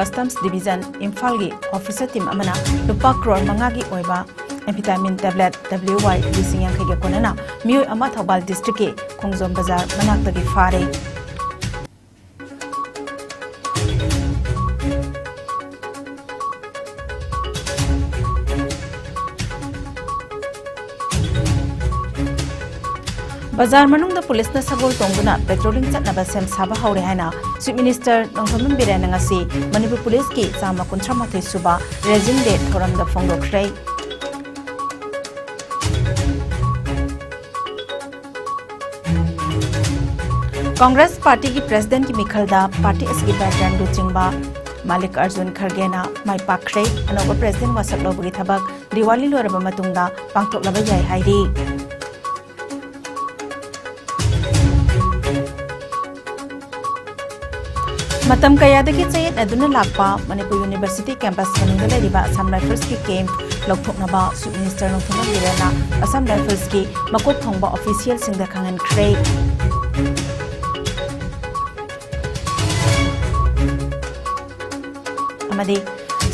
Customs Division Imphal gi officer team amana lupa crore mangagi oiba amphetamine tablet WY lising yang khege konana mioi ama Thobal district ke Khongjom Bazar manak tagi fare Bazar manung da police na sagol tongduna patrolling chatnaba sem saba haure haina Chief Minister Nongthaman Birena ngasi Manipur police ki chama 38 suba raising day thoram da phongdokhrei Congress party ki president ki mikhalda party asgi background du chingba Malik Arjun Kharge na mai pakhrei anoba president wasak lobugi thabak Diwali loraba matungda pangtok laba jai hairi Matam kayadagi chayet aduna lakpa Manipur University campus manungda leriba Assam Rifles ki camp lokthoknaba Chief Minister Nongthaman Birena Assam Rifles ki makop thongba official singda khangan khrei amadi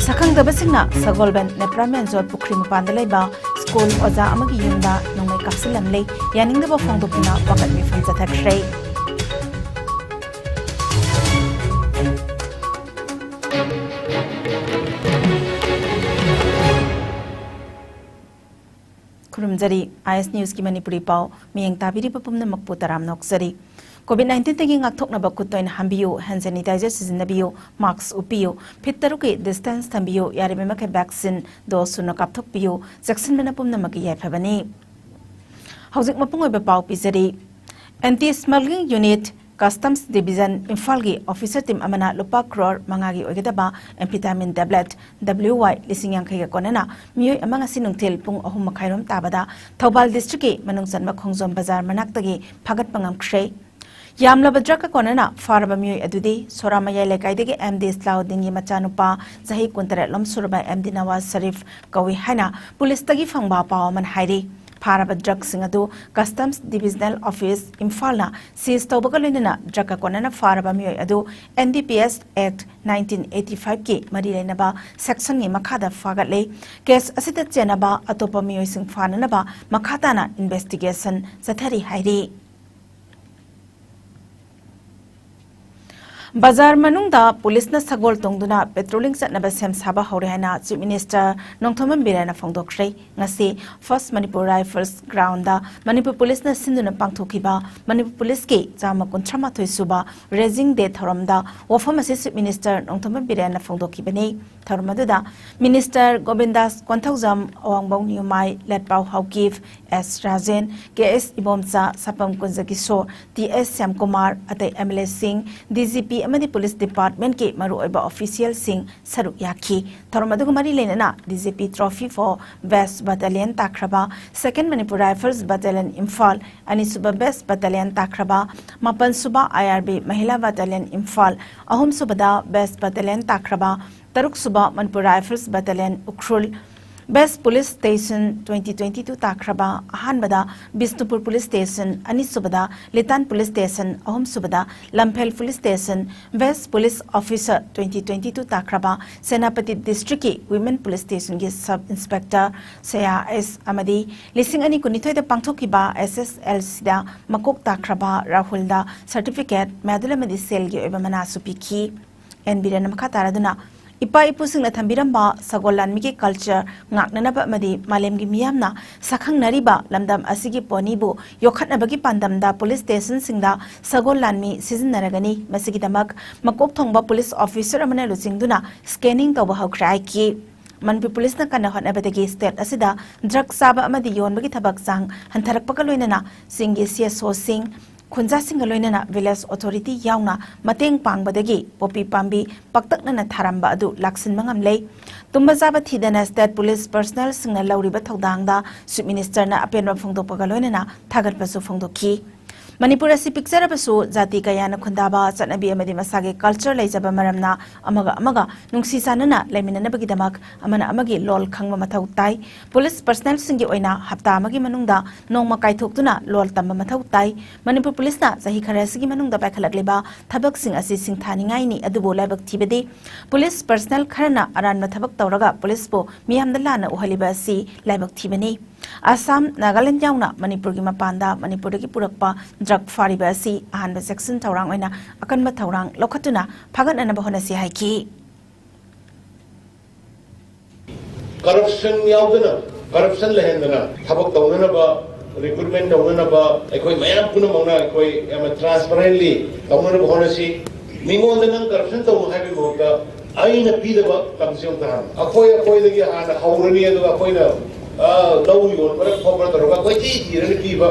sakhangdaba singna Sagolban Nepramen Jor Pukri mapanda leba school oza amagi yumda nongmai kapsilamlei yaningdaba phongdokna wakat mi phang chathakrei Kurumjari IS News ki Manipuri pau miyeng tabiri papumna makpu taram noksari COVID-19 tagi ngakthokna bakutoin hambiyo hand sanitizer sizinnabiyo mask upiyo phittaru ke distance thambiyo yare mema ke vaccine dose suno kapthokpiyo section mena pumna maki yaiphabani hojik mapungoi ba pau pizari anti smuggling unit Customs Division Imphal gi officer team amana lupa crore mangagi oigedaba amphetamine tablet WY lising yang khege konana mioi amanga sinungthel pung 3:30 tabada Thobal district ke manungsanma Khongjom Bazar manak tagi phagat pangam khrei yamlaba drug ka konana faraba mioi adudi soramaya lekai dege MD Slaudin gi machanupa sahi 19 lom surba MD Nawaz Sharif kawi haina police tagi phangba pawaman hairi Faraba drug singatu Customs Divisional Office Imphal na seize tawbagalina drug konana faraba mioi adu NDPS Act 1985 ki mari lainaba section ni makhada fagatle case asita chenaba atopa mioi sing fananaba makhatana investigation sathari hairi Bazar manungda police na sagol tongduna patrolling chatnaba sem saba haure haina Chief Minister Nongthaman Birena phongdokhrei ngasi First Manipur Rifles ground da Manipur police na sinduna pangthokiba Manipur police ke chama 38 suba raising day thoramda wafam ase Chief Minister Nongthaman Birena phongdokibani thoramada Minister Govindas Konthokjam Awangbong Niumai Letpau Haukif S Rajen KS Ibomcha Sapam Kunjakisor TS Samkumar atai MLA Singh DGP amadi police department ke maru oiba official sing saruk yakhi tharmadu mari lenana DGP trophy for West Battalion Takraba 2nd Manipur Rifles Battalion Imphal ani suba West Battalion Takraba mapan suba IRB Mahila Battalion Imphal ahum subada West Battalion Takraba taruk suba Manipur Rifles Battalion Ukhrul Best Police Station 2022 Takraba Ahanbada Bisnupur Police Station Anisubada Litan Police Station Ahom Subada Lamphel Police Station West Police Officer 2022 Takraba Senapati District Women Police Station ki Sub Inspector Saya S Amadi Lising ani kunithoi da pangthokiba SSL sida Makok Takraba Rahulda Certificate Medal Amadi Sel gi oiba mana supiki NBN makataraduna Ipa ipusing na thambiramba sagolan mi ke culture ngaknana ba madi malem gi miyamna sakhang nariba lamdam asigi ponibu yokhatna bagi pandamda police station singda sagolan mi season naragani masigi damak makop thongba police officer amana lucingduna scanning tawba hawkrai ki Manipur police na kana hotna badagi state asida drug saba amadi yon bagi thabak sang hantarak pakaloinana singi CSO sing Khunja Singaloinana Village Authority yauna mateng pangbadagi popi pambi paktakna tharamba adu laksin mangamlei tumbazaba thidana state police personnel singna lauriba thodangda Chief Minister na apenwa phongdokpagaloinana thagatpasu phongdokhi Manipur asi picture abasu jati kayana khundaba chanabi amadi masage culture leijaba maramna amaga nungsi sanana leiminana bagidamak amana amagi lol khangma mathau tai police personnel singi oina hapta amagi manungda nongma kaithokduna lol tamba mathau tai Manipur police na sahi kharasigi manungda paikhalakliba thabak sing asi singthaningai ni adubo laibak thibedi police personnel kharana aranma thabak tawraga police po miyamda lana uhaliba asi laibak thibani Assam, Nagaland yauna Manipur gi mapanda Manipur gi purakpa drug fariba si ahanba section tawrang oina akanba tawrang lokhatuna phagan anaba honasi haiki corruption yaudana corruption lehendana thabak tawnana ba recruitment tawnana ba ekoi mayam puna mangna ekoi ama transparently tawnana ba honasi ningon nan corruption taw habi moga aina pidaba kamsiong tahan akoi dagi hana haurani adu akoi na daw yon para khobra taroga koi chi jirani kiba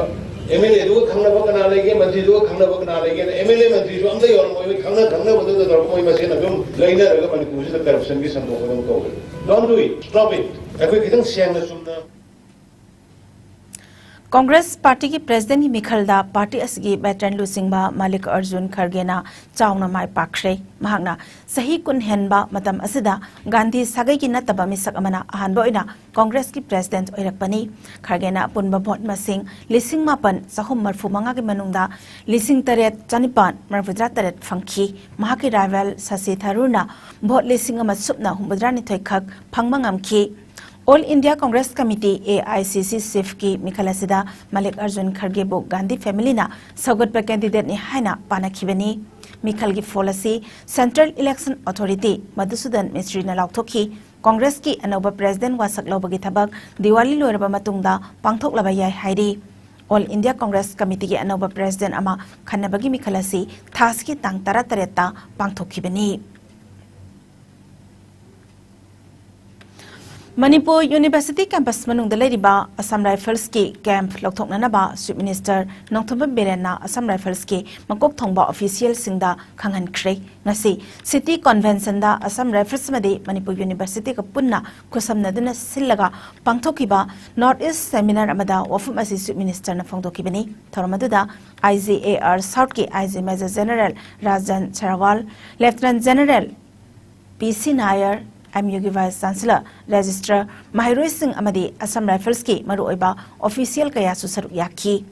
MLA do khangna ba kana lege mantri do khangna ba kana lege MLA mantri so amda yon moi khangna ba do dor moi masena dum laina raga Manipur se corruption gi sando ko ko don't do it stop it ekoi kitang siang na sumna Congress Party ki President hi Mikhalda Party asgi veteran Lusingba Malik Arjun Khargena chauna mai pakre mahakna sahi kun henba matam asida Gandhi sagai ki nataba misak amana ahanba oina Congress ki President oirakpani Khargena punba vote masing lising mapan sahum marfu manga ki manungda lising taret chanipan marfudra taret phangki mahaki rival Sasi Tharuna vote lising ama supna humbudra ni thoikhak phangmangam ki All India Congress Committee AICC SIF ki Mikhalasida Malik Arjun Kharge bo Gandhi family na sagat pa candidate ni haina panakhibani Mikhal gi policy Central Election Authority Madhusudan Mistry na lauthoki Congress ki anoba president wasak lobagi thabak Diwali loiraba matungda pangthok laba yai hairi All India Congress Committee ki anoba president ama khanabagi Mikhalasi thas ki tang tara tareta pangthokhibani Manipur University campus manung dalai riba Assam Rifles ki camp lokthokna na ba Chief Minister Nongthom Berena Assam Rifles ki makok thongba official singda khangan khrei ngasi city convention da Assam Rifles madi Manipur University ka punna khosamna duna sillaga pangthokiba North East seminar amada wafum asi Chief Minister na phongdokibani thoramaduda IGAR South ki IG Major General Rajan Charawal Lieutenant General PC Nair MUG Vice Chancellor Registrar Mahiroi Singh amadi Assam Rifles ki maruoiba official kaya susaruk yakhi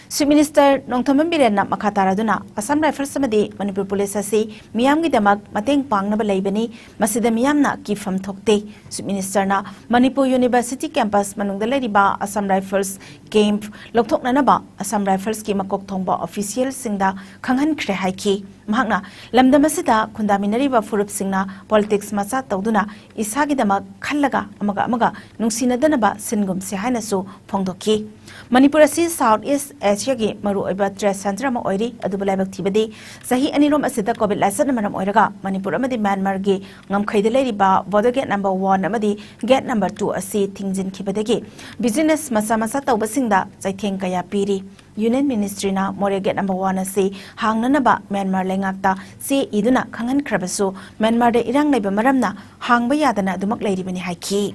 Chief Minister Nongthom Birena makataraduna Assam Rifles amadi Manipur Police asi miyamgi damak mateng pangnaba leibani masida miyamna ki fam thokte Chief Minister na Manipur University campus manungda leriba Assam Rifles camp lokthokna na ba Assam Rifles ki makok thongba official singda khanghan khre haiki mahakna lamdamasida khundaminari ba furup singna politics macha tawduna isagi damak khallaga amaga nungsinadana ba singum se haina su phongdoki Manipur asi South East Asia ki maru oiba trade center ma oiri adubulabak thibadi sahi anirom asida covid license manam oiraga Manipur amadi Myanmar gi ngamkhaide leriba border gate number 1 amadi gate number 2 asi thingjin khibadagi business masa tawbasingda chaitheng kaya piri Union Ministry na more gate number 1 asi hangnana ba Myanmar lengakta se iduna khangan khrabasu Myanmar de irang leiba maramna hangba yadana dumak leiribani haiki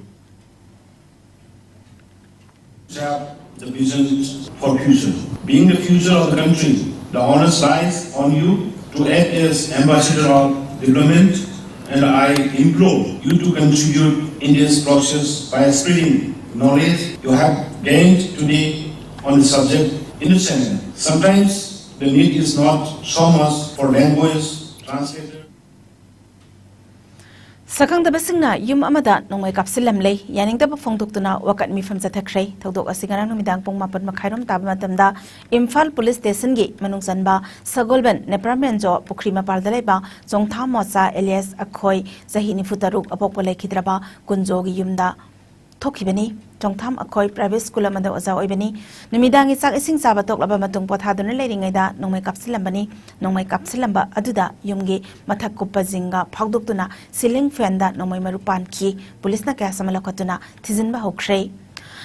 the vision for future. Being the future of the country, the honor lies on you to act as ambassador of development, and I implore you to contribute in this process by spreading knowledge you have gained today on the subject in the seminar. Sometimes the need is not so much for language translator. Sakang da basingna yum amada nongmai kapsilam lei yaning da phongdoktuna wakat mi famja thakhrei thodok asingarang numidang pong mapan makhairom tab matamda Imphal Police Station gi manung sanba Sagolban Nepramen jo Pukri mapal dalai ba Chongtham mocha alias akhoi jahini futaruk apok polai khidraba kunjo gi yumda thokibani Chongtham akhoi private school amada oja oibani numidangi chak ising chaba toklaba matung pothaduna leiringai da nongmai kapsilamba aduda yumgi mathak kuppa jinga phagdoktuna ceiling fan da nongmai maru panki police na kaya samala khatuna thijinba hokrei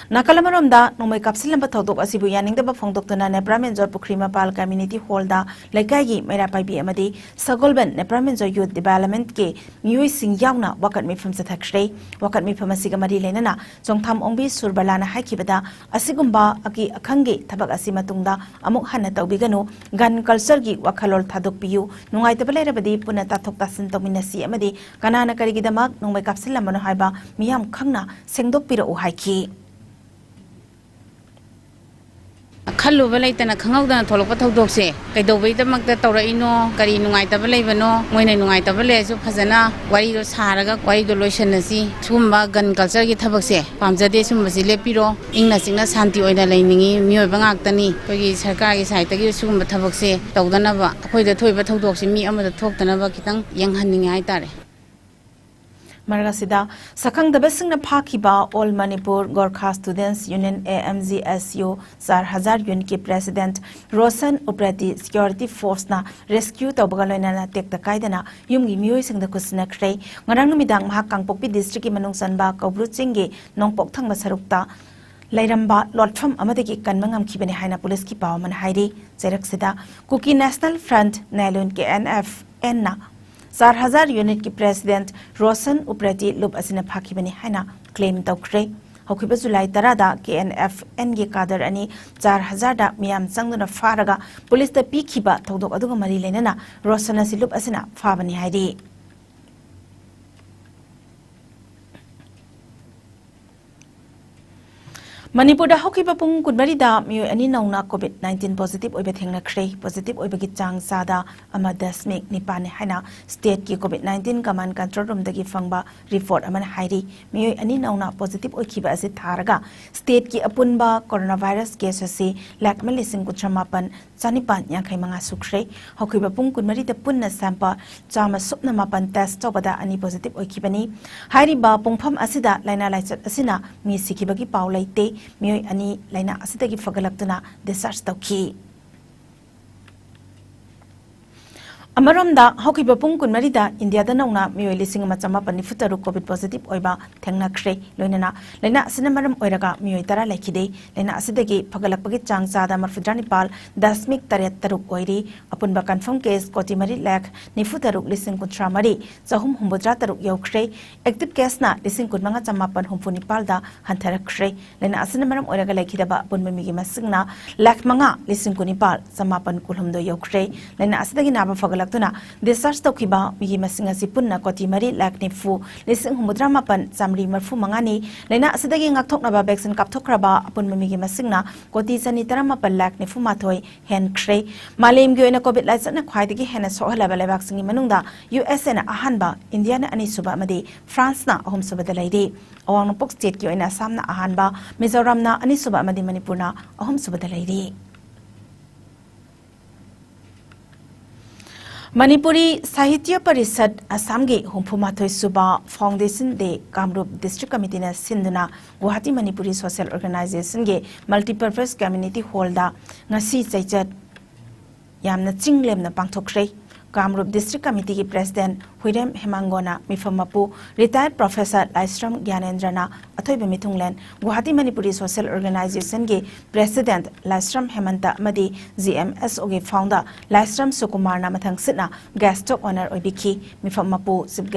Nakalamaromda nomai kapsilam thodok asibu yaningdaba phongdoktuna Nepramenjor Pukri Mapal Community Hall da laikai Mera Paibi amadi Sagolban Nepramenjor Youth Development ke miui sing yauna wakat mifam sathakshre wakat mifam asiga mari lenana Chongtham ongbi surbalana haikibada asigumba aki akhange thabak asimatungda amuk hana tawbiganu gan culture gi wakhalol thadok piyu nungai tabalerabadi puna tathok tasin tominasi amadi kanana karigidamak nomai kapsilam mano haiba miyam khangna sengdok pira u haiki Khallu balai tana khangau dana tholok pa thodok se kaidobai damak da tora ino kari nungai ta balai bano moina nungai ta balai su phajana wari do saraga wari do loisan si sumba gan culture gi thabak se pamjade sumba si lepiro ingna singna santi oina lainingi mioi bangak tani kogi sarkar gi sai tagi sumba thabak se tawdana ba khoi da thoi ba thodok se mi amada thoktana ba kitang yanghanningi ai tare Margasida Sakang the Besing na Pakiba All Manipur Gorkha Students Union AMGSU 4000 unit ki President Rosan Uprati Security Force na rescue tawbagaloina na tekta kaidana yumgi mioi sing da kusna khrei ngarang numidang maha Kangpokpi district ki manungsan ba Kaubru Chingi Nongpok thangba sarukta Lairamba Lotfam amadagi kanmangam kibane haina police ki pawman hairi Zeraksida Kuki National Front Nailun ke NFN na 4000 unit ki President Rosan Uprati Lup Asina Phakibani haina claim tawkre Hokiba July tarada KNFN gi kadar ani 4000 da miyam changduna faraga police da pikhiba thodok aduga mari lenana Rosan asi Lup Asina phabani hairi Manipur da hokiba pung kunbari da mioi ani nauna COVID-19 positive oiba thengna khrei positive oiba gi chang sada ama dasmik nipane haina state ki COVID-19 command control room dagi fangba report aman hairi mioi ani nauna positive oikiba ase tharaga state ki apunba coronavirus case ase lakmal lising kutramapan chanipan yankhai manga sukhrei hokiba pung kunbari da punna sample chama supna mapan test tobada ani positive oikibani hairi ba pungpham asida laina laichat asina mi sikibagi paulaite mioi ani laina asidagi fagalaktuna discharge tawki Amaramda hokiba pung kunmarida India da nauna mioi lising machama pani futaru COVID positive oiba thengna khrei loinana laina asina maram oiraga mioi tara laikide laina asidagi phagalakpagi changchada marfudrani pal dasmik taret taruk oiri apunba confirm case kotimari lakh nifutaru lising kuntra mari chahum humbudra taruk yaukrei active case na lising kunmanga chamapan humpuni pal da hanthara khrei laina asina maram oiraga laikidaba apunba migi masingna lakh manga lising kunipal chamapan kulhumdo yaukrei laina asidagi naba fagalak tuna discharge tawkiba migi masinga sipunna koti mari lakni fu lising humudra mapan chamri marfu mangani laina asidagi ngakthokna ba vaccine kapthokraba apun migi masingna koti chani tarama pal lakni fu mathoi hen khrei malem gi oina covid lai chana khwaidagi hena sohala ba lebak singi manungda USA na ahanba India na ani suba amadi France na ahum suba da lairi awang pok state gi oina Assam na ahanba Mizoram na ani suba amadi Manipur na ahum suba da lairi Manipuri Sahitya Parishad Assamgi Humpumathoi Suba Foundation de Kamrup District Committee na Sinduna Guwahati Manipuri Social Organization ge Multipurpose Community Hall da ngasi chaichat yamna chinglem na pangthokhrei Kamrup District Committee ki President Huirem Hemangona Mifamapu Retired Professor Laisram Gyanendrana Athoiba Mithunglen Guwahati Manipuri Social Organization ge President Laisram Hemanta Madi GMS oge founder Laisram Sukumar na mathang sitna guest of honor oibiki Mifamapu Chief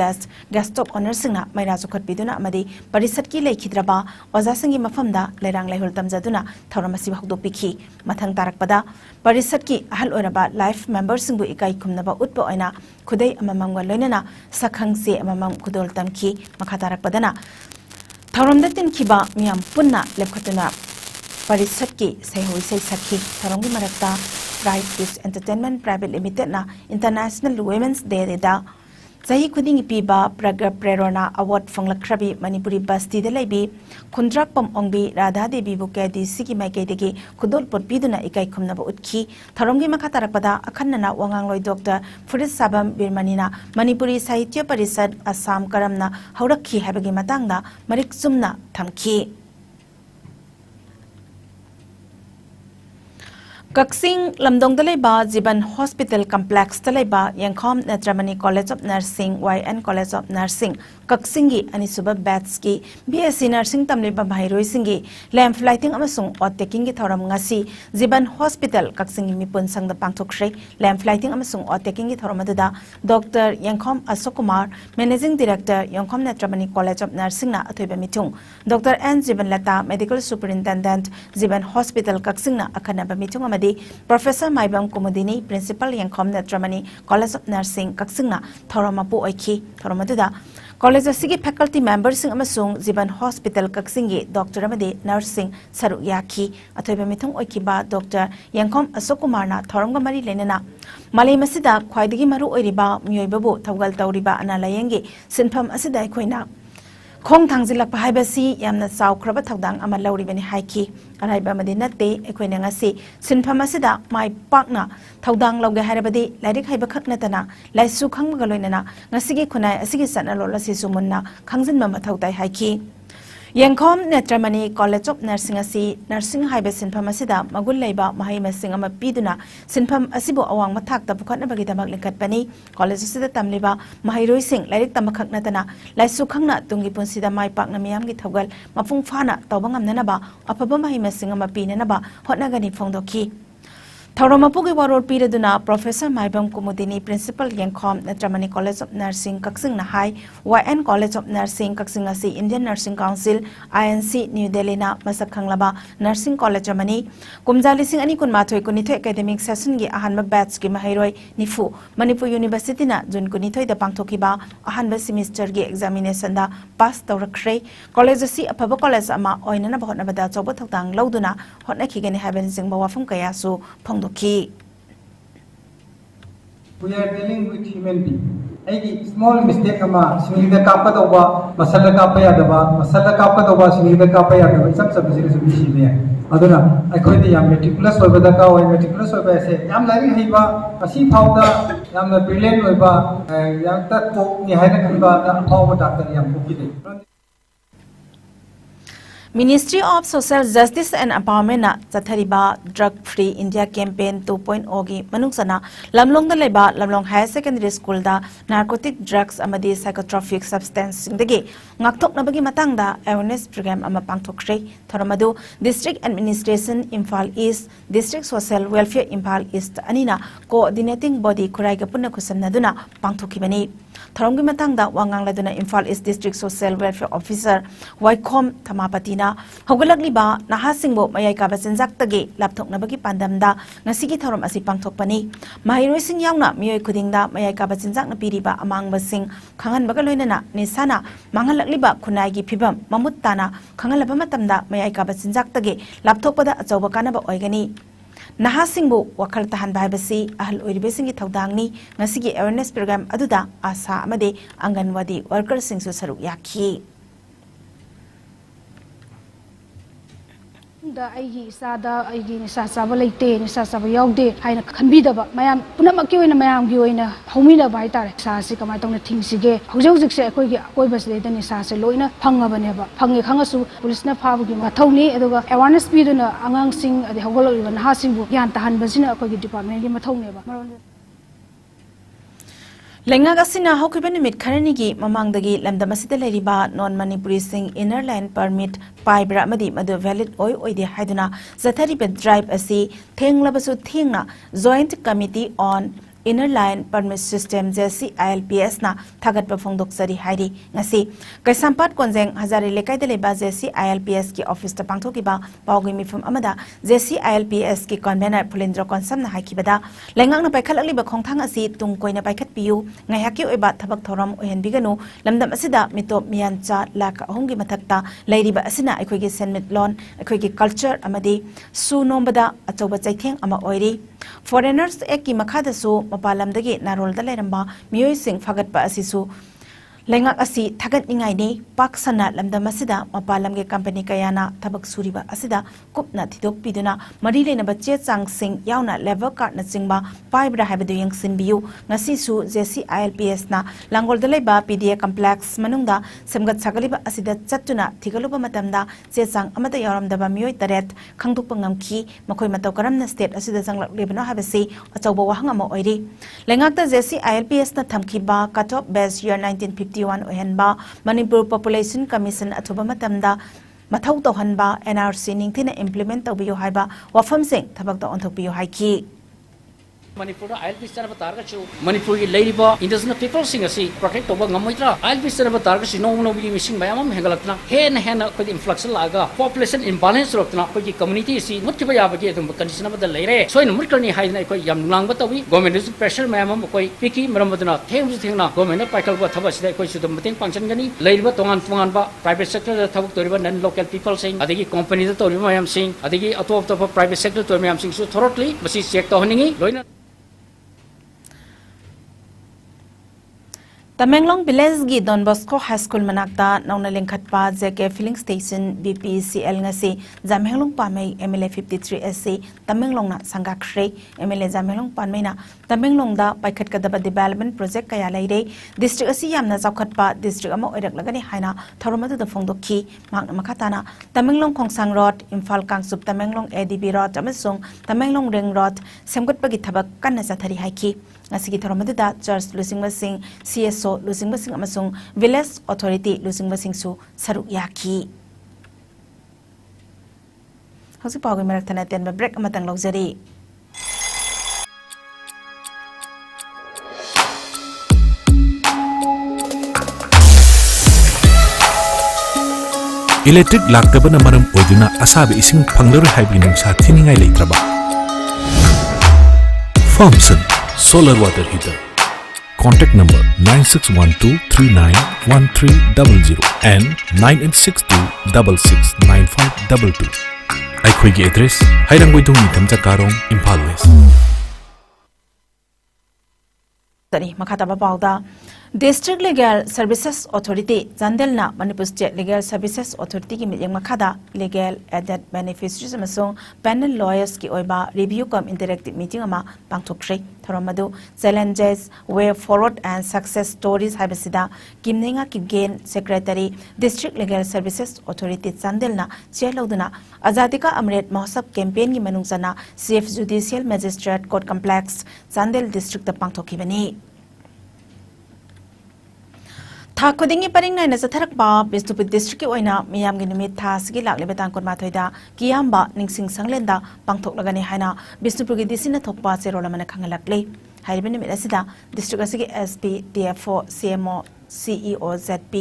guest of honor singna Maira Sukhat biduna amadi Parishad ki leikidraba Oza singi mafamda Lerang Laihul tamjaduna Thauramasi bhagdopiki mathang tarakpada Parishad ki ahal oraba life members singbu ikai kumnaba utpa oina khudai amamangwa loinana sakhang se amamam khudol tamki makhatarak padana thauramda tin khiba miyam punna lepkhatuna Parishad ki sehoi sei sakhi tharongi marakta Bright Peace Entertainment Private Limited na International Women's Day da Sahi Kuding Piba Praga Prerona Award Fanglakrabi Manipuri Basti de Laibi Kundrak Pam Ongbi Radha Devi Bukadi Siki Maikadegi Kudol Potbiduna Ikai Kumnaba Utki Tharongi Makatarapada Akanana Wangangloi Dr. Furis Sabam Birmanina Manipuri Sahitya Parishad Assam Karamna Haurakhi Habagi Matangna Marik Sumna Thamki Kaksing lamdong dalaiba Jiban Hospital Complex dalaiba Yangkhom Netramani College of Nursing YN College of Nursing Kaksingi Anisuba Batski BSc Nursing tamliba Mahiroi Singi Lam Flighting Amasung Oteking gi thoram ngasi Jiban Hospital Kaksingi Mipun Sangda Pangthokre Lam Flighting Amasung Oteking gi thoram aduda Dr. Yangkhom Asokumar Managing Director Yangkhom Netramani College of Nursing na athoiba mitung Dr. N Jiban Lata Medical Superintendent Jiban Hospital Kaksing na akhanaba mitung Professor Maibam Kumudini, Principal Yangkhom Netramani College of Nursing Kaksingna Thoramapu Oiki Thoramaduda College of Sigi faculty members sing amasung Jiban Hospital Kaksingi Dr. Amadi Nursing Saruk Yaki Athoiba mithung oikiba Dr. Yangkhom Asokumarna Thoramga Mari Lenana Malay Masida Khwaidigi Maru Oiriba Myoibabu Tawgal Tauriba Analayengi Sinpham Asida Koina CHONGTHAM zilak pahaibasi yamna saukraba thawdang ama lauribani haiki araiba amadi natte ekoina ngasi sinpham asida mai pakna thawdang lauge hairabadi lairik haiba khaknatana laisu khangmaga loinana ngasigi khunai asigi satna lolasi sumunna khangjinma mathautai haiki Yangkhom Netramani College of Nursing asi nursing haiba sinpham asida magul leiba mahai masing ama piduna sinpham asibo awang mathakta bukhatna bagi damak linkatpani college asida tamliba mahairoi sing lairik tamakhaknatana laisu khangna tungi punsida mai pakna miyam gi thogal mapung phana tawbangam nanaba apaba mahai masing ama pinanaba hotnagani phongdoki Thauromapugi waror piraduna Professor Maibam Kumudini Principal Yangkhom Netramani College of Nursing Kaksing na High YN College of Nursing Kaksing asi Indian Nursing Council INC New Delhi na masak khanglaba Nursing College amani kumjali sing ani kun mathoi kunithoi academic session gi ahanba batch gi mahairoi nifu Manipur University na jun kunithoi da pangthokiba ahanba semester gi examination da pass tawrakre college asi apaba college ama oinana bahotna bada chobo thotang lauduna hotna khigani haben jingba wafum kaya su phongdoki We are dealing with human being. A small mistake ama sinigda kapa doba masala kapa yadaba masala kapa doba sinigda kapa yadaba isam sab jiri subi shile aduna akhoi de yam meticulous oibada ka oi meticulous oiba ase yam lari haiba asi phauda yam na brilliant oiba yang ta ko ni haina khanba da phauba doctor yam ko kide Ministry of Social Justice and Empowerment na chathariba Drug Free India Campaign 2.0 gi manungsana lamlong da leba lamlong higher secondary school da narcotic drugs amadi psychotropic substance singdagi ngakthok nabagi matangda awareness program ama pangthokre thoramadu District Administration Imphal East District Social Welfare Imphal East anina coordinating body kurai ga punna khusamnaduna pangthokibani thoramgi matangda wangang laduna Imphal East District Social Welfare Officer Waikhom Thamapati Hogalakliba Nahasingbo Mayai Kabasinjak Tage Laptok Nabagi Pandamda Nasigi Thorum asi pangthokpani Mahiroi sing yauna miyoi khudingda Mayai Kabasinjak na piriba amang basing khangan bagaloinana nisana mangalakliba khunai gi phibam mamuttana khangalaba matamda Mayai Kabasinjak Tage lapthokpada achauba kanaba oigani Nahasingbo wakal tahan baibasi ahal oiribesingi thaudangni ngasigi awareness program aduda asa amade anganwadi workers singsu saruk yakhi da aigi sada aigi nisa saba leite nisa saba yaude haina khanbidaba mayam punamak ki oina mayam gi oina homina bai tare sa si kamai tongna thingsige hojik se akoi gi akoi bas le da nisa se loina phangabane ba phange khangasu police na phabu gi mathawni aduga awareness biduna angang sing adi hogolo iban ha singbu yan tahan basina akoi gi department gi mathawne ba Lenga gasina hokiba nimit kharanigi mamangdagi lamdamasida leriba non Manipuri sing inner line permit paibra madi madu valid oi oide haiduna zathari be drive asi thenglabasu thengna joint committee on inner line permit system jesi ILPS na thagat ba phongdok sari hairi ngasi kaisampat konjeng hazari lekai de leba jesi ILPS ki office ta pangthoki ba pawgi mifum amada jesi ILPS ki convener Pulindra konsam na haikibada lengang na paikhalakli ba khongthang asi tung koina paikhat piu ngaihaki oiba thabak thoram ohen biganu lamdam asida mitop miyancha lak ahongi mathakta leiriba asina akhoi gi senmit lon akhoi gi culture amadi su nombada achoba chaitheng ama oiri Foreigners Act ki makhada su mapalamdagi narol da leramba miyoi sing fagatpa asisu Lengak asi thagat ningai ni paksana lamdam asida mapalam ge company kayana thabak suriba asida kupna thidok piduna mari lena bache chang sing yauna level card na chingba paibra habadu yang sinbiu ngasi su JCILPS na langol dalaiba PDA complex manungda semgat sagaliba asida chatuna thigaluba matamda che chang amata yaramdaba mioi taret khangduk pangamki makoi matau karamna state asida janglak lebano habasi achauba wahanga ma oiri lengak ta JCILPS na thamkiba cutoff base year 1950 ohenba Manipur Population Commission athuba matamda mathau tawhanba NRC ningthina implement tawbiyo haiba wafam sing thabak ta onthokbiyo haiki Manipur ILP sana batarga chu Manipur ki leiriba indigenous people sing asi protect toba ngamoitra ILP sana batarga si no bi missing bayamam hengalakna hen ko influx laga population imbalance rokna ko ki community si muttiba yabagi edum condition ba leire so in murkani haina ko yam lang ba tawi government pressure mayamam ko piki maramudna thengna government paikal ba thaba sida ko sudum mateng function gani leiriba tongan ba private sector da thabuk toriba non local people sing adigi company da toriba mayam sing adigi atop private sector toriba mayam sing so thoroughly masi check to honingi loina Tamenglong Village gi Don Bosco High School manakta nauna lengkhatpa JK filling station BPCL ngasi Jamhenglong Pamai MLA 53SC Tamenglong na sangakhre MLA Jamhenglong Pamai na Tamenglong da paikhat kadaba development project kaya laire district asi yamna chawkhatpa district ama oirak lagani haina thoromadu da phongdokhi makna makhatana Tamenglong Khongsang Road Imphal Kangsup Tamenglong ADB Road amasung Tamenglong Ring Road semgutpa gi thabak kanna chathari haiki ngasigi thoromadu da church lusingmasing CSO lusingmasing amasung village authority lusingmasing su saruk yaki hausi pawgi marak thana ten break amatang logzari Electric laktabana maram oiduna asabe ising phanglar haibi nungsa thiningai leitraba Thompson solar water heater contact number 9612391300 and 9862669522 aikhoi address hairangboidong nithamja karong Imphal West tani makhataba pawda District Legal Services Authority Jandelna Manipur State Legal Services Authority ki mityang makhada legal added beneficiaries amasung panel lawyers ki oiba review cum interactive meeting ama pangthokre thoramadu challenges way forward and success stories habasida kimnenga kibgen secretary District Legal Services Authority Jandelna chairlauduna Azadika Amrit Mahosab campaign ki manungsana Chief Judicial Magistrate Court Complex Jandel District ta pangthokibani Tha khudingi paringnai na satharak ba Bisnupur district ki oina miyam gi numit tha sigi lakle betan kon mathoida kiyamba ningsing sanglenda pangthok lagani haina Bisnupur gi disina thokpa cherola mana khangalakle hairibani mit asida district asigi SP DFO CMO CEO ZP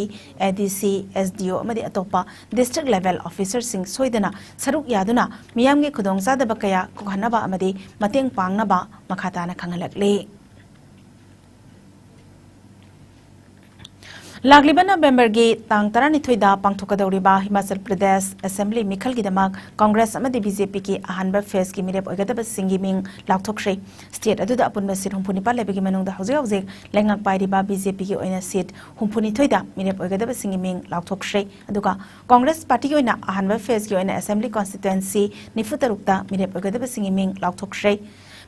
ADC SDO amadi atopa district level officer sing soidana saruk yaduna miyam gi khudong sada bakaya kokhanaba amadi mateng pangnaba makhatana khangalakle Lagliba November gi tang tarani thoida pangthokadawriba Himachal Pradesh Assembly Mikhal gi damak Congress amadi BJP ki ahanba phase ki mirep oigadaba singi ming laukthokre state aduda apunba seat humpuni pa lebegi manungda hojik lengak pairiba BJP ki oina seat humpuni thoida mirep oigadaba singi ming laukthokre aduga Congress party ki oina ahanba phase ki oina Assembly constituency nifutarukta mirep oigadaba singi ming laukthokre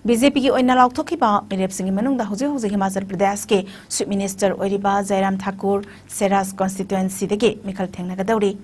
BJP ki oina laukthokhiba mirep singi manungda hojik Himachal Pradesh ke Chief Minister oiriba Jairam Thakur Seras constituency degi Mikhal thengnagadawri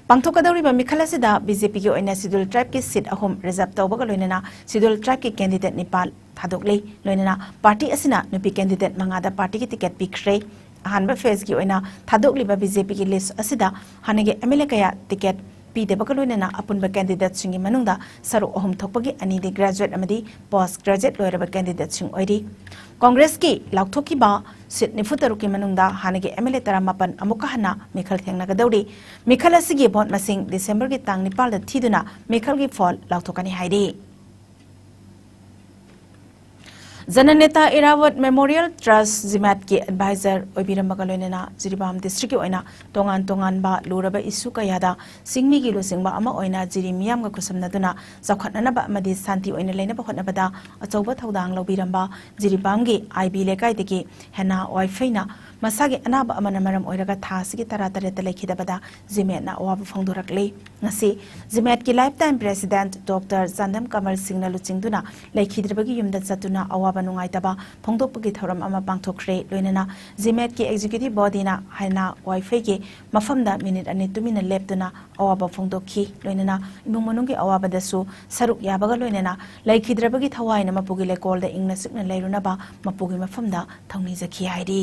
pangthokadawriba Mikhal asida BJP ki oina schedule tribe ki seat ahum reserve tawbaga loinana schedule tribe ki candidate Nepal thadokle loinana party asina nupi candidate mangada party ki ticket pikre ahanba phase ki oina thadokliba BJP ki list asida hanege MLA kaya ticket Pide Bakaloina upon the candidate sing Manunda, Saru Home Topagi, and the graduate amadi, postgraduate lawyer candidate sing oidi. Congress ki, Lautoki ba, Sydney Futaruki Manunda, Hanagi Emilitara Mapan, Amukahana, Mikhal Thangagadori, Mikala Sigi Bont Masing, December Gitang Nepal the Tiduna, Mikhal Fall, Lautokani Heidi. Zananeta Irawat Memorial Trust Zimat ki advisor Obiram Bagaloina Jiribam district oina tongan ba luraba isu kayada singmi gi losingba ama oina jirimiam ga kusamnaduna zakhatna ba madi santi oina leina ba khotna bada achauba thodang lobiramba jiribam gi IB lekai degi hena wifi na masagi anaba amana maram oiraga thasigi taratare telekhidabada GMAT na awaba phongdorakle ngasi GMAT ki lifetime president Dr. Zandam Kamal Singh na luchingduna leikhidrabagi yumda chatuna awaba nungaitaba phongdokpagi thoram ama pangthokre loinana GMAT ki executive body na haina wifi ki mafamda minute ani tumina leptuna awaba phongdokhi loinana imung manunggi awaba dasu saruk yabaga loinana leikhidrabagi thawaina mapugi lekol da ingna sikna leirunaba mapugi mafamda thongni jakhi hairi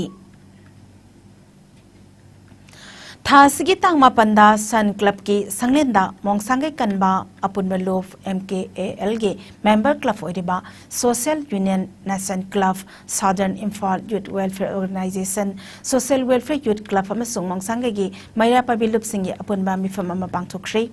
Thasigi tang mapanda Sun Club ki sanglenda mongsangai kanba apunba lof MKAL ge member club oiriba Social Union Nation Club Southern Imphal Youth Welfare Organization Social Welfare Youth Club amasung mongsangai gi maira pabilup singi apunba mifam ama pangthokre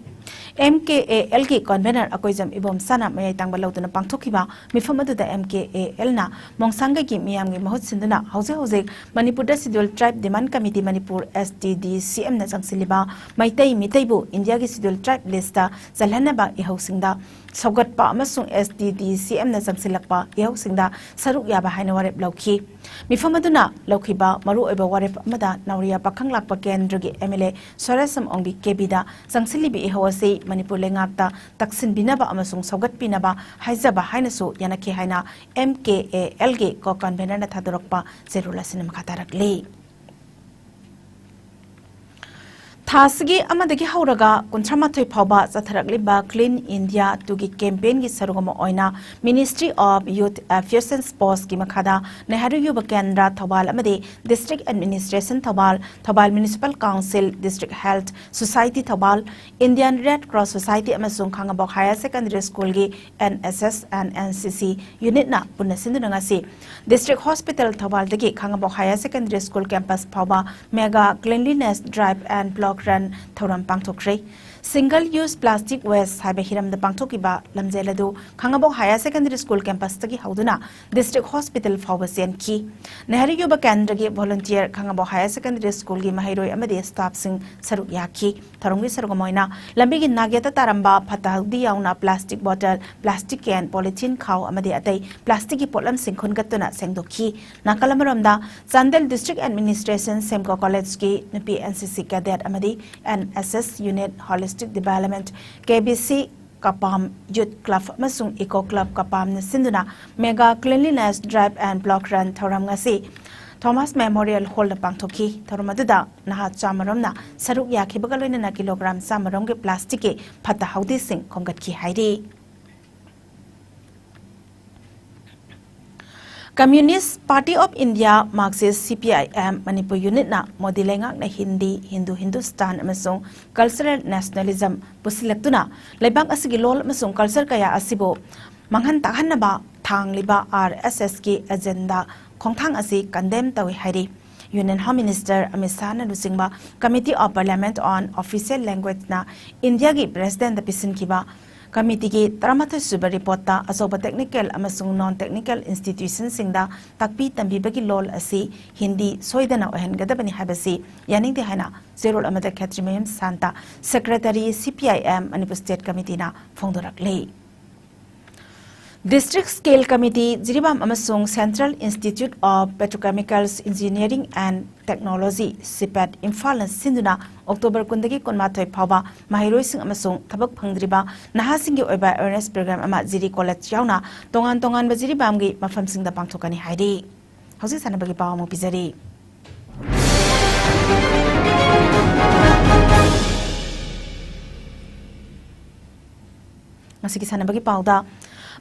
MKAL ki convener akoijam ibom sana mayai tangba lautuna pangthokiba mifam aduda MKAL na mongsangai gi miyam gi mahut sinduna hauze Manipur da Scheduled Tribe Demand Committee Manipur SDDCM na changsiliba maitai mitaibu India gi Scheduled Tribe lista zalhanaba ihausingda Sogatpa amasung SDDCM na changsilakpa ihausingda saruk yaba haina warep lauki mifam aduna laukiba maru oiba warep amada Nauria pakhang lakpa kendra gi MLA Sorasam Ongbi Kebida changsilibi ihawasi Manipur lengakta taksin binaba amasung sogat pinaba haizaba hainasu yanaki haina MKAL gi ko convener na thadorokpa zerula sinam khatarakle Thasigi amadagi hauraga kuntramathoi phawba chatharakliba Clean India tugi campaign gi sarugama oina Ministry of Youth Affairs and Sports ki makhada Nehru Yuba Kendra Thobal amade District Administration Thobal Municipal Council District Health Society Thobal Indian Red Cross Society amasung Khangabok Higher Secondary School gi NSS and NCC unit na punna sinduna ngasi District Hospital Thobal dagi Khangabok Higher Secondary School campus phawba mega cleanliness drive and block run thoram pangthokre Single use plastic waste haiba hiram da pangthokiba lamjeladu Khangabok Higher Secondary School campus tagi hauduna District Hospital phawbasian ki Nehru Yuba Kendra gi volunteer Khangabok Higher Secondary School gi mahairoi amade staff sing saruk yakhi tharonggi sarugamoina lambi gi nageta taramba phatahdi yauna plastic bottle plastic can polythene khaw amade atai plastic gi polam sing khongatuna sengdokhi nakalamaramda Chandel District Administration Semko College gi nupi NCC cadet amade NSS unit holistic Development KBC Kapam Youth Club Masung Eco Club Kapam na sinduna Mega Cleanliness Drive and Block Run thoram ngasi Thomas Memorial Hall na pangthoki thorumaduda naha chamaram na saruk yakhibaga loina na kilogram chamaram ge plastic ke phata haudi sing khongat ki hairi Communist Party of India Marxist CPIM Manipur unit na Modi lengak na Hindi Hindustan amasung cultural nationalism pusilaktuna laibang asigi lol amasung culture kaya asibo manghan takhan na ba thangliba RSS ki agenda khongthang asi condemn tawi hairi Union Home Minister Amit Shah na lusingba Committee of Parliament on Official Language na India gi President pisin kiba Committee ki Taramathoi Suba report ta asoba technical amasung non-technical institutions singda takpi tambibagi lol asi Hindi soidana ohengadabani habasi yaning de haina zerol amada Katrimayam Santa Secretary CPIM Manipur State Committee na phongdorakle District Scale Committee Jiribam amasung Central Institute of Petrochemicals Engineering and Technology CPET Imphal na sinduna October kundagi kunmathoi phawba mahiroi sing amasung thabak phangdriba nahasing gi oiba awareness program ama Jiri College yauna tongan ba Jiribam gi mafam singda pangthokani hairi hausi sanabagi pawa mo pizari Masiki sanabagi pawda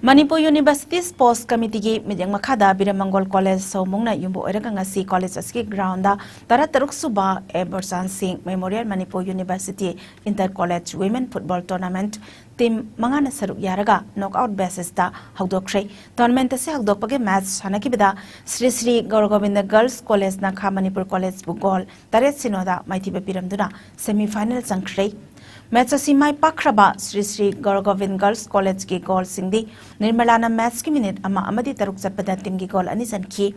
Manipur University Sports Committee gi midang makhada Biramangol College Somongna yumbo oiraga ngasi college aski ground da tarataruk suba Ebersan Singh Memorial Manipur University Inter College Women Football Tournament team mangana saruk yaraga knockout basis da hawdokre tournament se hawdokpage match hanakibida Sri Gauragovinda Girls College na Kha Manipur College bu goal taret sinoda maithiba piramduna semi final changkhrei match असी माई पाख्रबा Shri Shri गौरगोविंद girls college की गोल सिंगदी निर्मलाना match की minute अमा अमदी तरुक चटपदा team की गोल अनि सनखी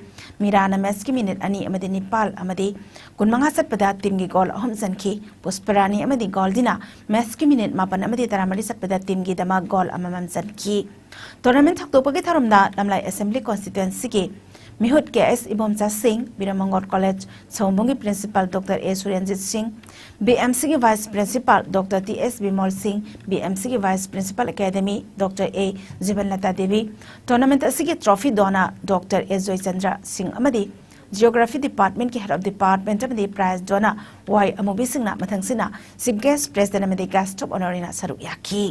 मीराना match की minute अनि अमदी Nepal अमदी कुनमंगा चटपदा team की गोल अहम सनखी पुष्परानी अमदी गोल दिना मैच की मिनट मापन अमदी तरामरी चटपदा टीम की दमा गोल अममम सनखी टूर्नामेंट थकतोपगी थरमदा नमलाई असेंबली कॉन्स्टिट्यूएंसी की मिहुत के एस इबोमचा सिंह बिरमंगोट कॉलेज सोमबुंगी principal doctor A Surenjit Singh BMC के vice principal doctor T S Bimal Singh BMC के vice principal academy doctor A Jeevanlata Devi tournament असि ट्रॉफी दोना डॉक्टर ए जयचंद्र सिंह अमदी जियोग्राफी डिपार्टमेंट की हेड ऑफ डिपार्टमेंट अमदी प्राइज दोना वाई अमुबी सिंह मथंगसिना chief guest president अमदी guest of ऑनरिना सरुक याकी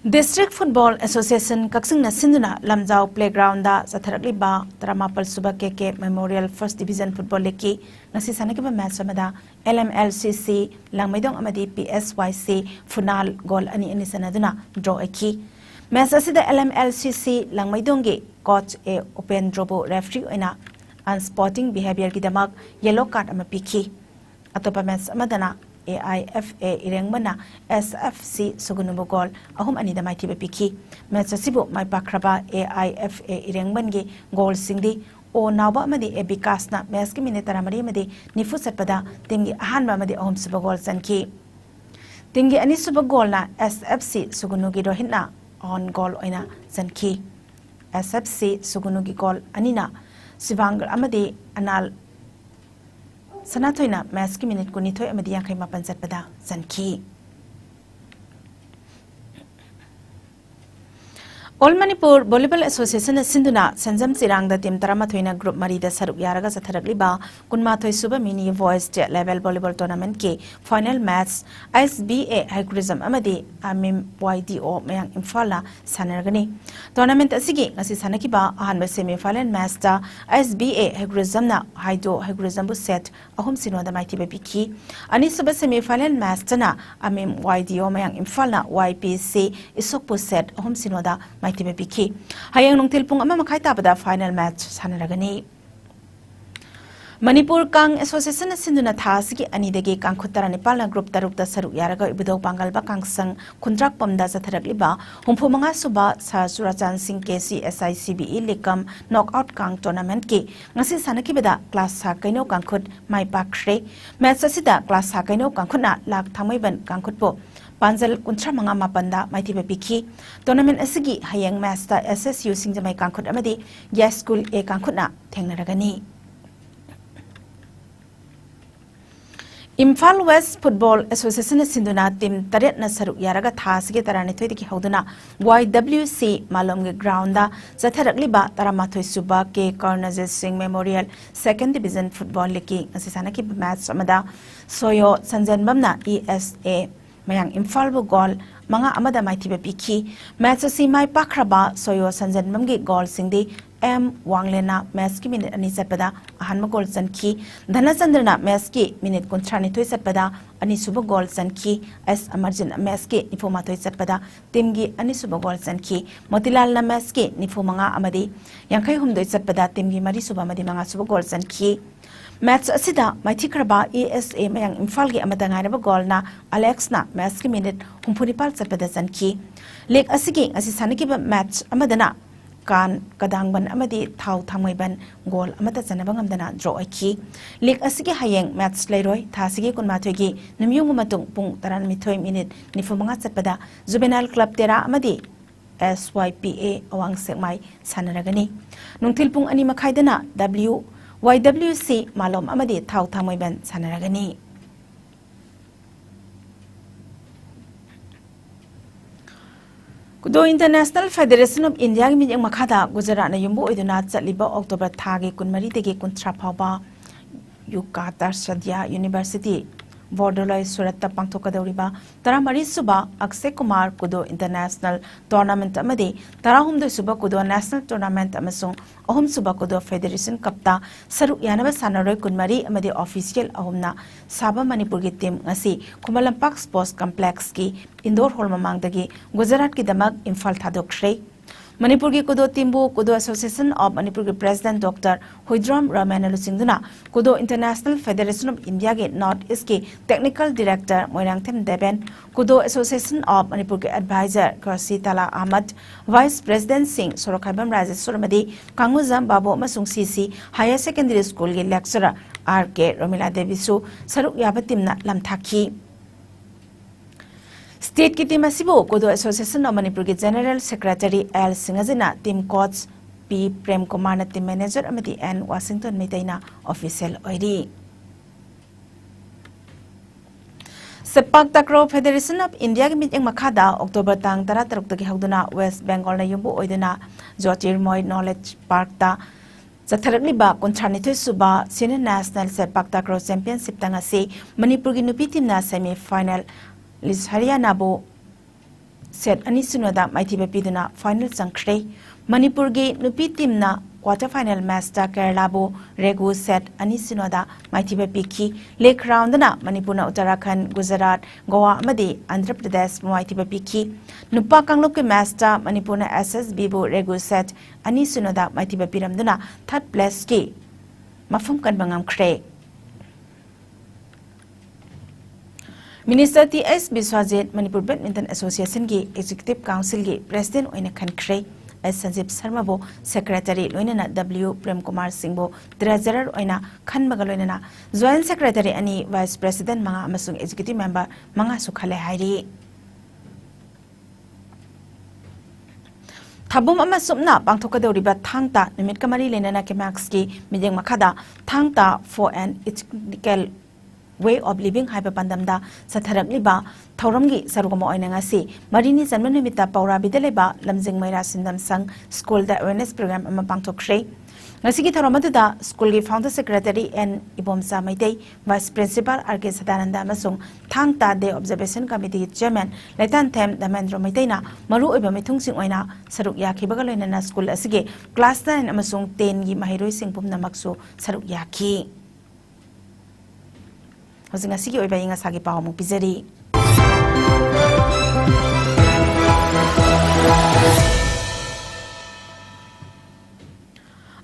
डिस्ट्रिक्ट फुटबॉल एसोसिएशन कक्सिंग सिंधुना लमजाओ प्लेग्राउंड चथरक्लिबा 38 सुबह के memorial first division football league की नसी सनकिबा मैच अमदा LMLCC लंगमैदोंग अमदी PSYC फुनाल गोल अनि अनि सनदुना ड्रॉ अखी मैच असिदा LMLCC लंगमैदोंग के कोच ए ओपन ड्रोबो रेफरी ओइना अनस्पोर्टिंग बिहेवियर की दमक येलो कार्ड अमा पिखी अतोपा मैच अमदना AIFA इरेंगमना SFC सुगुनुबो गोल अहुम अनि दमाइथिबे पिखी मैच असिबो माइ पाख्रबा AIFA इरेंगमन गे गोल सिंगदी ओ नावबा अमदी ए विकासना मैच की मिनिट 30 अमदी निफु सतपदा टीम गी अहानबा अमदी अहुम सुबो गोल सनखी टीम गी अनि सुबो गोलना SFC सुगुनु गी रोहितना ऑन गोल ओइना सनखी SFC सुगुनु गी गोल अनिना सिवांगर अमदी अनाल सनाथोइना मैच की मिनिट कुनिथोय अमदी यांखै मापन चटपदा सनखी ऑल मणिपुर वॉलीबॉल एसोसिएशन सिंधुना संजम चिरांगदा टीम 13 ग्रुप मरीदा सरुक यारगा चथरकलिबा 19 सुबह mini boys state level volleyball tournament के फाइनल मैच SBA हाइग्रिजम अमदी आमिम YDO मयांग इम्फालना सानरगनी टूर्नामेंट असिगी ngasi sanakiba ahanba semi-final match da SBA हाइग्रिजम ना हाइडो हाइग्रिजम बु सेट अहुम सिनोदा माइथिबे बिखी अनि सुबह semi-final match तना आमिम YDO मयांग इम्फालना YPC इसोकपु सेट अहुम सिनोदा माइथिबे बिखी हायंग नोंथिल पुंग अमा मखाइ ताबदा फाइनल मैच सानरगनी मणिपुर कांग एसोसिएशन सिंधुना थासगी अनिदगी कांखुतरा निपालना ग्रुप तरुकता सरुक यारगा इबुदौ पांगलबा कांगसंग खुंद्राक पमदा चथरकलिबा 35 सुबा सा सुराचान सिंह केसी SICBE लिकम नॉकआउट कांग टूर्नामेंट की ngasi sanakibada क्लास सा कैनो कांखुत माइ पाख्रे मैच असिदा क्लास सा कैनो कांखुना लाख थामैबन कांखुतपो पांजल 35 मापनदा माइथिबे पिखी टूर्नामेंट असिगी हयंग मैच ता SSU सिंगजमाइ कांखुत अमदी या स्कूल ए कांखुतना थेंगनरगनी इम्फाल वेस्ट फुटबॉल एसोसिएशन सिंधुना टीम 8 न सरुक यारगा थासगे तरानी थोइदि की हौदुना YWC मालम के ग्राउंड दा चथरकलिबा 13 सुबा के Karnajit Singh memorial second division football league की असिसाना की मैच अमदा सोयो संजनबमना ESA मयांग इम्फाल बु गोल मंगा अमदा माइथिबे पिखी मैच असी माइ पाख्रबा सोयो संजनबम के गोल सिंगदी M वांगलेना मैच की मिनट अनि चटपदा अहानम गोल सनखी धनचंद्रना मैच की मिनट 39 चटपदा अनि सुब गोल सनखी S अमरजिन मैच के 94 चटपदा टीम गी अनि सुब गोल सनखी मोतीलाल ना मैच के 95 अमदी 53 चटपदा टीम गी मरी सुब अमदी मंगा सुब गोल सनखी मैच असिदा माइथिखरबा ESA मयांग इम्फाल के अमदा ngairaba गोलना अलेक्स ना मैच की मिनट 45 चटपदा सनखी लेग असिगी असि सानकिबा मैच अमदना कान कदांगबन अमदी थाउ थामैबन गोल अमता चनबंगमदना ड्रॉ अखी लीग असिगे हयेंग मैच लेरोय थासिगे कुनमाथोगी नमियुंग मतुंग पुंग 12 मिनिट 95 चटपदा जुवेनाइल क्लब तेरा अमदी SYPA अवांग सेकमाइ सानरगनी नुंथिल पुंग अनि मखाइदना YWC Malom अमदी थाउ थामैबन सानरगनी कुदो international federation of India की मिजिंग मखादा गुजरात न युम्बो ओइदुना चलिबा अक्टोबर थागे 19 दगी 19 फावबा युकाता सद्या यूनिवर्सिटी बॉर्डरलॉय सूरत पांथोकदौरिबा 13 सुबा अक्षय कुमार कुदो इंटरनेशनल टूर्नामेंट अमदी 13 सुबा कुदो नेशनल टूर्नामेंट अमसुंग 3 सुबा कुदो फेडरेशन कपता सरुक यानबा सानरोय 19 अमदी ऑफिशियल अहुमना साबा मणिपुर की टीम ngasi खुमलंपाक स्पोर्ट्स कॉम्प्लेक्स की इंडोर हॉल ममांगदगी गुजरात की दमक Imphal थादोख्रे Manipur ki Kudo Timbu Kudo Association of Manipur ki President Dr. Huidram Raman Alusingduna Kudo International Federation of India ki North East ki Technical Director Moirangthem Deben Kudo Association of Manipur ki Advisor Kursi Tala Ahmad Vice President Singh Sorokhaibam Rajesh Madi Kanguzam Babu Masung CC Higher Secondary School ki lecturer R.K. Romila Devisu Saruk Yabatimna Lamthaki State ki team asibo Kudo Association of Manipur ki General Secretary L. Singazina team coach P. Prem Kumar na team manager amati N. Washington Meitaina official oiri. Sepak Takraw Federation of India ki meeting makada October tang 13 ki hauduna West Bengal na yumbu oiduna Jyotirmoy Knowledge Park ta Zatharakliba Kuncharnithu Suba Senior National Sepak Takraw Championship tangasi Manipur ki nupi team na semi final Liz Haryana bo set ani sunoda maithiba piduna final changkhre Manipur gi nupi team na quarter final match ta Kerala bo regu set ani sunoda maithiba pikhi lake round na Manipur na Uttarakhand Gujarat Goa amadi Andhra Pradesh maithiba pikhi nupa kanglok ke match ta Manipur na SSB bo regu set ani sunoda maithiba piramduna third place ki mafum kan bangam khre Minister T.S. Biswajit Manipur Badminton Association ki Executive Council ki President oina khankre S. Sanjeev Sharma bo Secretary loinana W. Prem Kumar Singh bo Treasurer oina khanbaga loinana Joint Secretary ani Vice President manga amasung Executive Member manga sukhale hairi Thabum amasumna pangthokadoriba thangta numit kamari lenana ke max ki mideng makhada thangta for an ethical way of living haiba pandamda satharakliba thauramgi sarugama oinangasi marini janmanumita paura bidaleba lamjing maira sindam sang school da awareness program ama pangthokre ngasigi tharamatuda school gi founder secretary N Ibomsa Maitei vice principal RK Sadananda amasung thangta day observation committee chairman Laitan Them Damendra Maiteina maru oiba mithungsing oina saruk yakhibaga loinana school asige class 9 amasung 10 gi mahiroi singpumna maksu saruk yakhi Hosinga sige oiba inga sagi paw mo pizeri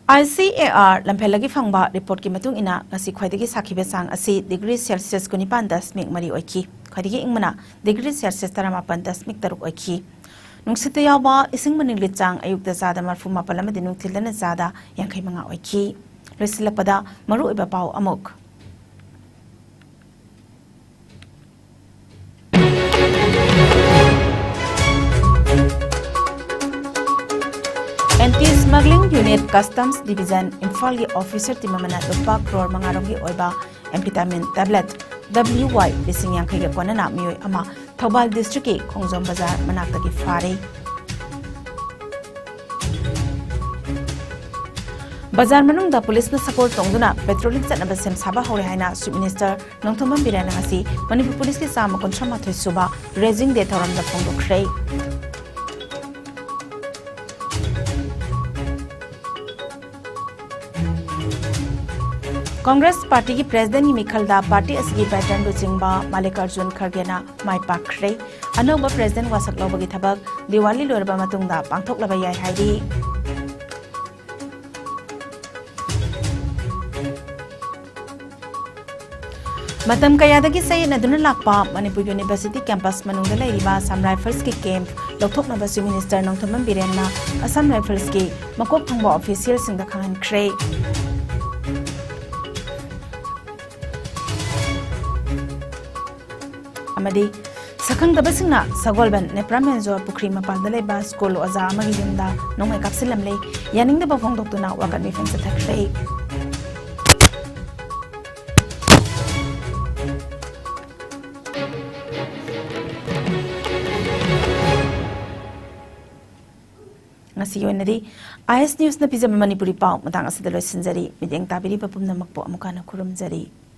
ICAR lamphelagi phangba report ki matung ina ngasi khwaidagi sakhibe sang asi degree Celsius kuni 5.3 oiki khwaidagi ingmana degree Celsius 38.3 oiki nungsite yawa ising maning lichang ayukta zada marfu mapalama dinung thildana zada yankhai manga oiki resilakpada maru oiba paw amok Anti-Smuggling Unit Customs Division Imphal Officer Timamana Lupa Crore Mangarogi Oiba Amphetamine Tablet WY Lising Yankay Kwanana Mioy Ama Thobal District Khongjom Bazar Manaktagi Fare Bazar Manungda Police na support tongduna petrolling chatnaba sem saba hore haina Chief Minister Nongthomam Birana ngasi Manipur Police ki sama kontrama thoi suba raising de thoram da phongdokhrei Congress Party ki President ni Mikhalda Party asigi pattern do chingba Malikarjun Khargena mai pakhre anoba President wasak lobagi thabak Diwali lorba matungda pangthok laba yai haidi Matam kayadagi sayna duna lakpa Manipur University campus manungda lairiba Assam Rifles ki camp lokthok na Chief Minister Nongthomam Birana Assam Rifles ki makok thangba official singda khangan khre Amadi Sakang Dabasina Sagolban Nepramenzo Pukri Mapaldaleba School Oza Magidinda Nongay Kapsilamle Yaning the Bafong Doctona Wakat Defense Attack Ray Ngasiyo IS News na pizza Manipuri Pau Matang Asadalo Sinjari Mideng Tabiri Papum na Makpo Amukana Kurum Jari